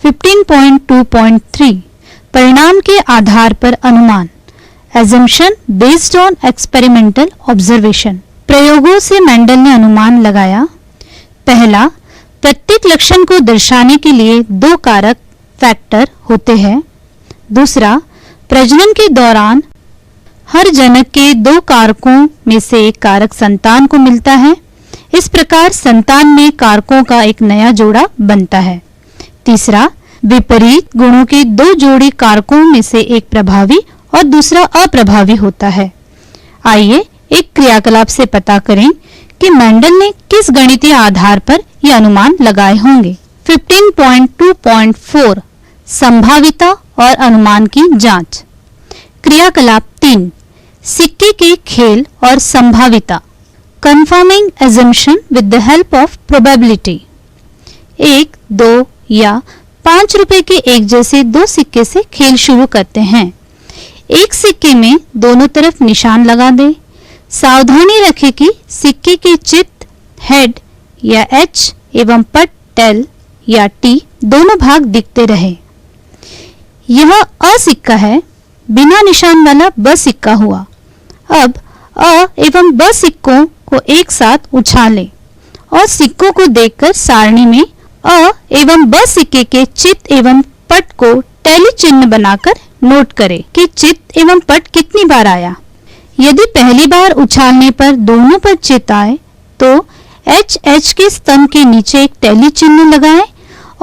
15.2.3 परिणाम के आधार पर अनुमान, assumption based on experimental observation. प्रयोगों से मेंडल ने अनुमान लगाया। पहला, प्रत्येक लक्षण को दर्शाने के लिए दो कारक फैक्टर होते हैं। दूसरा, प्रजनन के दौरान हर जनक के दो कारकों में से एक कारक संतान को मिलता है। इस प्रकार संतान में कारकों का एक नया जोड़ा बनता है। तीसरा, विपरीत गुणों के दो जोड़ी कारकों में से एक प्रभावी और दूसरा अप्रभावी होता है। आइए एक क्रियाकलाप से पता करें कि मेंडल ने किस गणितीय आधार पर यह अनुमान लगाए होंगे। 15.2.4 संभाविता और अनुमान की जांच। क्रियाकलाप 3 सिक्के के खेल और संभाविता, confirming assumption with the help of probability. 1, 2 या 5 रुपए के एक जैसे दो सिक्के से खेल शुरू करते हैं। एक सिक्के में दोनों तरफ निशान लगा दें। सावधानी रखें कि सिक्के के चित्त हेड या एच एवं पट टेल या टी दोनों भाग दिखते रहे। यह अ सिक्का है, बिना निशान वाला ब सिक्का हुआ। अब अ एवं ब सिक्कों को एक साथ उछालें और सिक्कों को देखकर सारणी में अ एवं ब सिक्के के चित्त एवं पट को टैली चिन्ह बनाकर नोट करें कि चित्त एवं पट कितनी बार आया। यदि पहली बार उछालने पर दोनों पर चित्त आए तो एच के स्तंभ के नीचे एक टैली चिन्ह लगाएं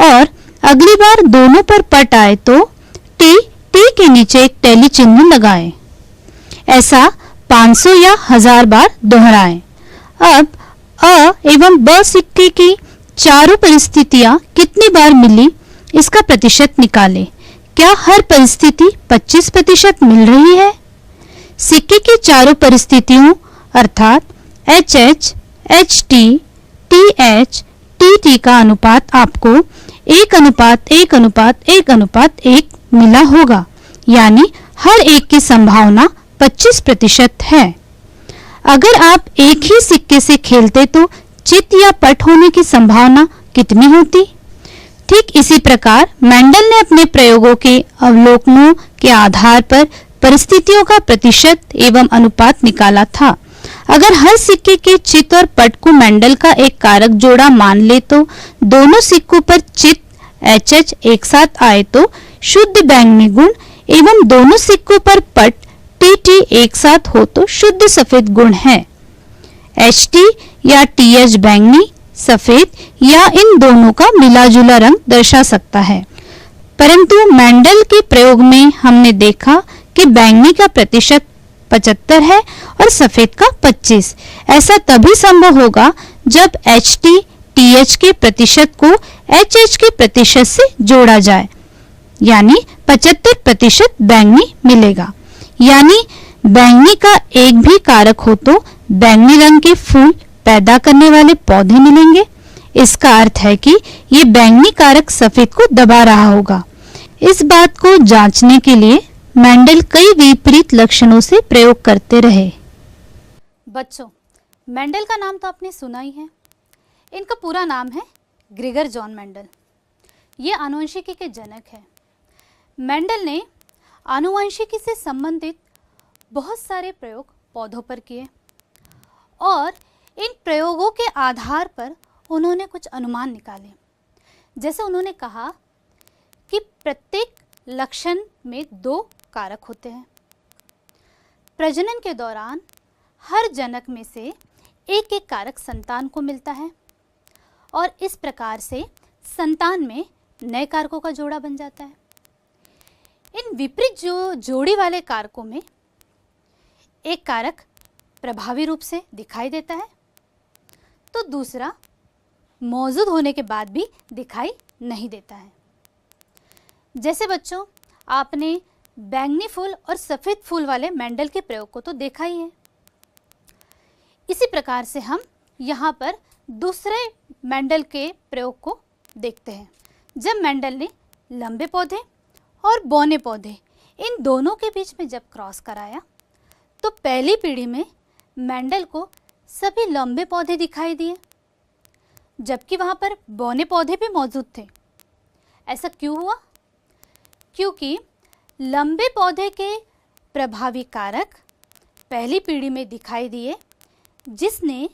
और अगली बार दोनों पर पट आए तो टी के नीचे एक टैली चिन्ह लगाएं। ऐसा 500 या 1000 बार दोहराएं। अब अ एवं ब सिक्के की चारों परिस्थितियां कितनी बार मिली, इसका प्रतिशत निकालें। क्या हर परिस्थिति 25% मिल रही है? सिक्के की चारों परिस्थितियों अर्थात HH, HT, TH, TT का अनुपात आपको 1:1:1:1 मिला होगा, यानी हर एक की संभावना 25% है। अगर आप एक ही सिक्के से खेलते तो चित्त या पट होने की संभावना कितनी होती? ठीक इसी प्रकार मेंडल ने अपने प्रयोगों के अवलोकनों के आधार पर परिस्थितियों का प्रतिशत एवं अनुपात निकाला था। अगर हर सिक्के के चित्त और पट को मेंडल का एक कारक जोड़ा मान ले तो दोनों सिक्कों पर चित्त HH एक साथ आए तो शुद्ध बैंगनी गुण एवं दोनों सिक्कों पर पट TT एक साथ हो तो शुद्ध सफेद गुण है। HT या TH बैंगनी, सफेद या इन दोनों का मिला-जुला रंग दर्शा सकता है। परंतु मेंडल के प्रयोग में हमने देखा कि बैंगनी का प्रतिशत 75 है और सफेद का 25। ऐसा तभी संभव होगा जब HT TH के प्रतिशत को HH के प्रतिशत से जोड़ा जाए, यानी 75% बैंगनी मिलेगा। यानी बैंगनी का एक भी कारक हो तो बैंगनी रंग के फूल पैदा करने वाले पौधे मिलेंगे। इसका अर्थ है कि ये बैंगनी कारक सफेद को दबा रहा होगा। इस बात को जांचने के लिए मेंडल कई विपरीत लक्षणों से प्रयोग करते रहे। बच्चों, मेंडल का नाम तो आपने सुना ही है। इनका पूरा नाम है ग्रेगर जॉन मेंडल। ये आनुवंशिकी के जनक हैं। मेंडल ने आनुवंशिकी से संबंधित बहुत सारे प्रयोग पौधों पर किए और इन प्रयोगों के आधार पर उन्होंने कुछ अनुमान निकाले। जैसे उन्होंने कहा कि प्रत्येक लक्षण में दो कारक होते हैं। प्रजनन के दौरान हर जनक में से एक एक कारक संतान को मिलता है और इस प्रकार से संतान में नए कारकों का जोड़ा बन जाता है। इन विपरीत जोड़ी वाले कारकों में एक कारक प्रभावी रूप से दिखाई देता है तो दूसरा मौजूद होने के बाद भी दिखाई नहीं देता है। जैसे बच्चों, आपने बैंगनी फूल और सफ़ेद फूल वाले मेंडल के प्रयोग को तो देखा ही है। इसी प्रकार से हम यहाँ पर दूसरे मेंडल के प्रयोग को देखते हैं। जब मेंडल ने लंबे पौधे और बौने पौधे इन दोनों के बीच में जब क्रॉस कराया तो पहली पीढ़ी में मेंडल को सभी लंबे पौधे दिखाई दिए, जबकि वहाँ पर बौने पौधे भी मौजूद थे। ऐसा क्यों हुआ? क्योंकि लंबे पौधे के प्रभावी कारक पहली पीढ़ी में दिखाई दिए, जिसने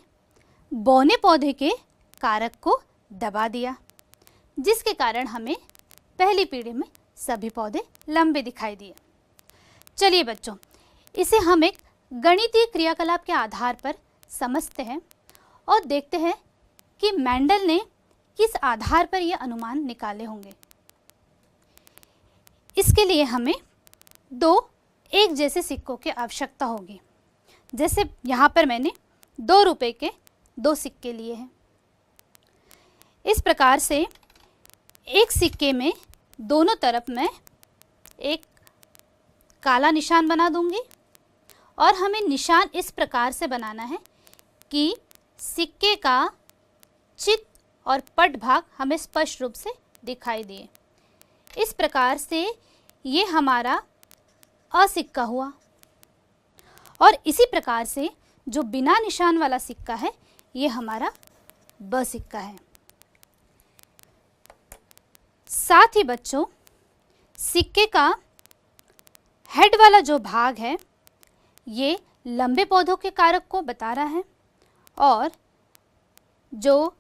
बौने पौधे के कारक को दबा दिया, जिसके कारण हमें पहली पीढ़ी में सभी पौधे लंबे दिखाई दिए। चलिए बच्चों, इसे हम एक गणितीय क्रियाकलाप के आधार पर समझते हैं और देखते हैं कि मेंडल ने किस आधार पर यह अनुमान निकाले होंगे। इसके लिए हमें दो एक जैसे सिक्कों की आवश्यकता होगी। जैसे यहाँ पर मैंने 2 रुपए के 2 सिक्के लिए हैं। इस प्रकार से एक सिक्के में दोनों तरफ मैं एक काला निशान बना दूंगी और हमें निशान इस प्रकार से बनाना है कि सिक्के का चित और पट भाग हमें स्पष्ट रूप से दिखाई दिए। इस प्रकार से ये हमारा अ सिक्का हुआ और इसी प्रकार से जो बिना निशान वाला सिक्का है ये हमारा ब सिक्का है। साथ ही बच्चों, सिक्के का हेड वाला जो भाग है ये लंबे पौधों के कारक को बता रहा है और जो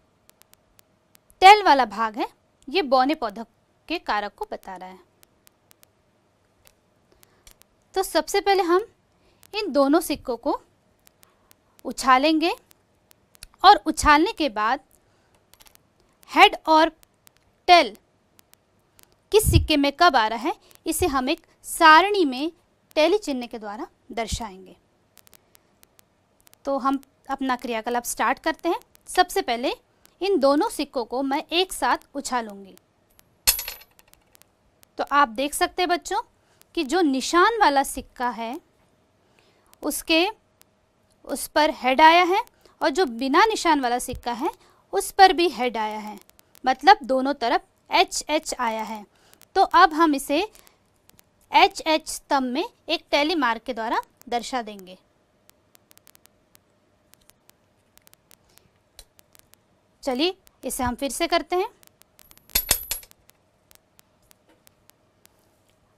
टेल वाला भाग है ये बौने पौधों के कारक को बता रहा है। तो सबसे पहले हम इन दोनों सिक्कों को उछालेंगे और उछालने के बाद हेड और टेल किस सिक्के में कब आ रहा है इसे हम एक सारणी में टेली चिन्ह के द्वारा दर्शाएंगे। तो हम अपना क्रियाकलाप स्टार्ट करते हैं। सबसे पहले इन दोनों सिक्कों को मैं एक साथ उछालूंगी। तो आप देख सकते हैं बच्चों कि जो निशान वाला सिक्का है उस पर हेड आया है और जो बिना निशान वाला सिक्का है उस पर भी हेड आया है, मतलब दोनों तरफ एच एच आया है। तो अब हम इसे एच एच स्तंभ में एक टैली मार्क के द्वारा दर्शा देंगे। चलिए इसे हम फिर से करते हैं।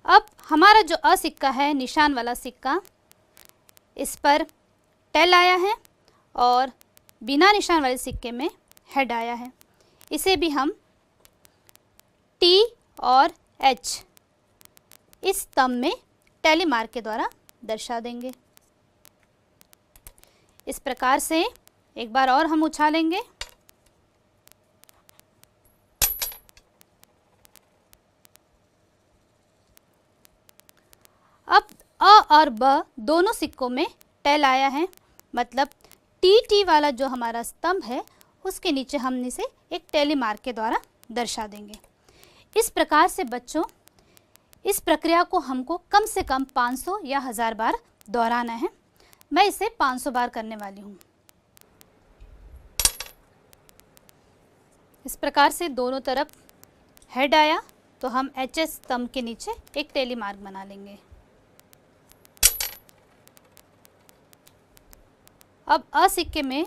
अब हमारा जो अ सिक्का है, निशान वाला सिक्का, इस पर टेल आया है और बिना निशान वाले सिक्के में हेड आया है। इसे भी हम टी और एच इस स्तंभ में टैली मार्क के द्वारा दर्शा देंगे। इस प्रकार से एक बार और हम उछालेंगे। अब अ और ब दोनों सिक्कों में टेल आया है, मतलब टी वाला जो हमारा स्तंभ है उसके नीचे हम इसे एक टैली मार्क के द्वारा दर्शा देंगे। इस प्रकार से बच्चों इस प्रक्रिया को हमको कम से कम 500 या 1000 बार दोहराना है। मैं इसे 500 बार करने वाली हूँ। इस प्रकार से दोनों तरफ हेड आया तो हम एच एस स्तंभ के नीचे एक टैली मार्क बना लेंगे। अब अ सिक्के में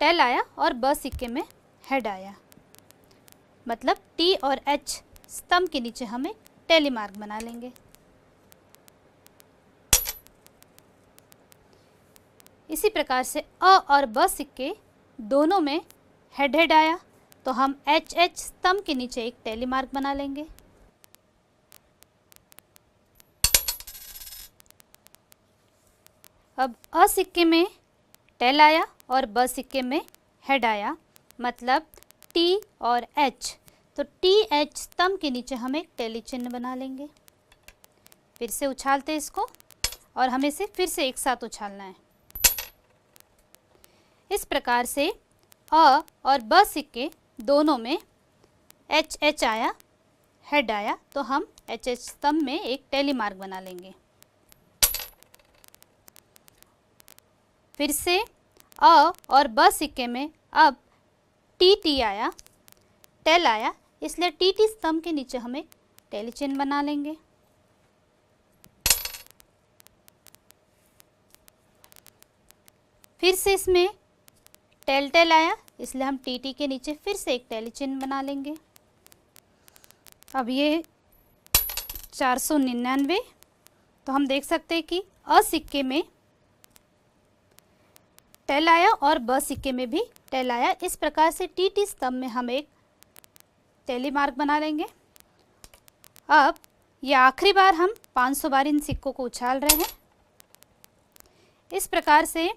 टेल आया और ब सिक्के में हेड आया, मतलब टी और एच स्तंभ के नीचे हम एक टैली मार्क बना लेंगे। इसी प्रकार से अ और ब सिक्के दोनों में हेड आया तो हम एच एच स्तंभ के नीचे एक टैली मार्क बना लेंगे। अब अ सिक्के में टेल आया और ब सिक्के में हेड आया, मतलब टी और एच, तो टी एच स्तंभ के नीचे हम एक टैली चिन्ह बना लेंगे। फिर से उछालते हैं इसको और हमें इसे फिर से एक साथ उछालना है। इस प्रकार से अ और ब सिक्के दोनों में एच एच आया, हेड आया, तो हम एच एच स्तंभ में एक टैली मार्क बना लेंगे। फिर से अ और ब सिक्के में अब टी आया, टेल आया, इसलिए टी स्तंभ के नीचे हम एक टैली चिन्ह बना लेंगे। फिर से इसमें टेल आया, इसलिए हम टी के नीचे फिर से एक टैली चिन्ह बना लेंगे। अब ये 499, तो हम देख सकते हैं कि अ सिक्के में टेल आया और ब सिक्के में भी टेल आया। इस प्रकार से टी स्तंभ में हम एक टेली मार्क बना लेंगे। अब ये आखिरी बार हम 500 बार इन सिक्कों को उछाल रहे हैं। इस प्रकार से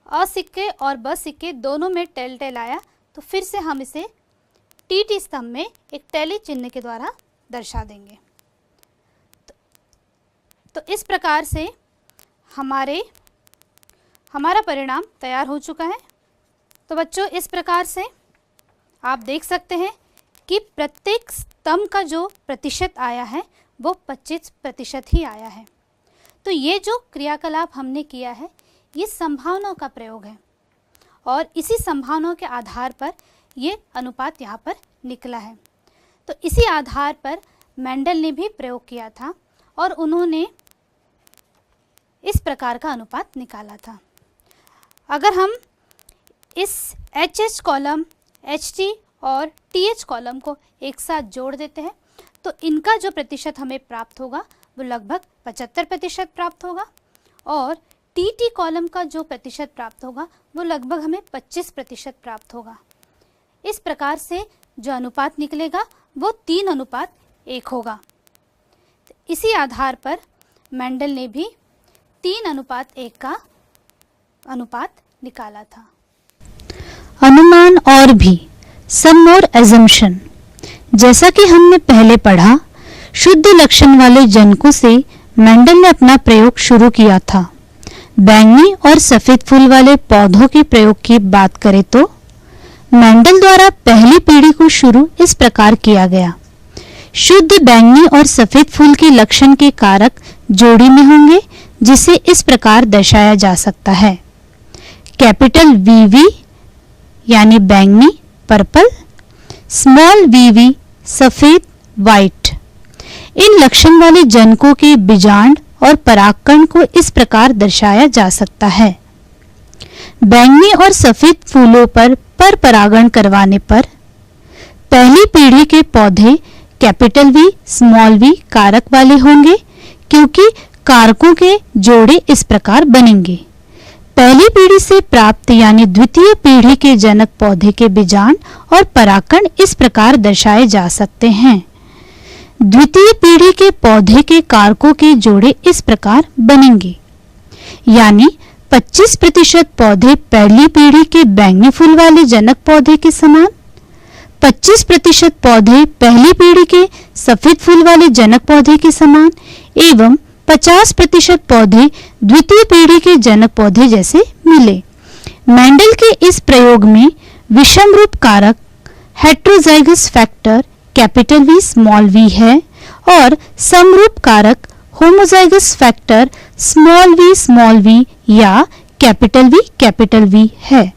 अ सिक्के और ब सिक्के दोनों में टेल टेल आया, तो फिर से हम इसे टी स्तंभ में एक टेली चिन्ह के द्वारा दर्शा देंगे। तो इस प्रकार से हमारा परिणाम तैयार हो चुका है। तो बच्चों, इस प्रकार से आप देख सकते हैं कि प्रत्येक स्तंभ का जो प्रतिशत आया है वो 25% ही आया है। तो ये जो क्रियाकलाप हमने किया है ये संभावनाओं का प्रयोग है और इसी संभावनाओं के आधार पर ये अनुपात यहाँ पर निकला है। तो इसी आधार पर मेंडल ने भी प्रयोग किया था और उन्होंने इस प्रकार का अनुपात निकाला था। अगर हम इस HH कॉलम, HT और TH कॉलम को एक साथ जोड़ देते हैं तो इनका जो प्रतिशत हमें प्राप्त होगा वो लगभग 75% प्राप्त होगा और TT कॉलम का जो प्रतिशत प्राप्त होगा वो लगभग हमें 25% प्राप्त होगा। इस प्रकार से जो अनुपात निकलेगा वो 3:1 होगा। इसी आधार पर मेंडल ने भी 3:1 का अनुपात निकाला था। अनुमान और भी सम मोर एजम्पशन। जैसा कि हमने पहले पढ़ा, शुद्ध लक्षण वाले जनकों से मेंडल ने अपना प्रयोग शुरू किया था। बैंगनी और सफेद फूल वाले पौधों के प्रयोग की बात करें तो मेंडल द्वारा पहली पीढ़ी को शुरू इस प्रकार किया गया। शुद्ध बैंगनी और सफेद फूल के लक्षण के कारक जोड़ी में होंगे, जिसे इस प्रकार दर्शाया जा सकता है। कैपिटल VV यानी बैंगनी पर्पल, स्मॉल VV सफेद वाइट। इन लक्षण वाले जनकों के बीजांड और परागकण को इस प्रकार दर्शाया जा सकता है। बैंगनी और सफेद फूलों पर परागण करवाने पर पहली पीढ़ी के पौधे कैपिटल V स्मॉल v कारक वाले होंगे, क्योंकि कारकों के जोड़े इस प्रकार बनेंगे। पहली पीढ़ी से प्राप्त यानी द्वितीय पीढ़ी के जनक पौधे के बीजांड और परागकण इस प्रकार दर्शाए जा सकते हैं। द्वितीय पीढ़ी के पौधे के कारकों के जोड़े इस प्रकार बनेंगे, यानी 25% पौधे पहली पीढ़ी के बैंगनी फूल वाले जनक पौधे के समान, 25% पौधे पहली पीढ़ी के सफेद फूल वाले जनक पौधे के समान एवं 50% पौधे द्वितीय पीढ़ी के जनक पौधे जैसे मिले। मेंडल के इस प्रयोग में विषम रूप कारक heterozygous factor capital V small v है और समरूप कारक होमोजाइगस फैक्टर स्मॉल v या कैपिटल V है।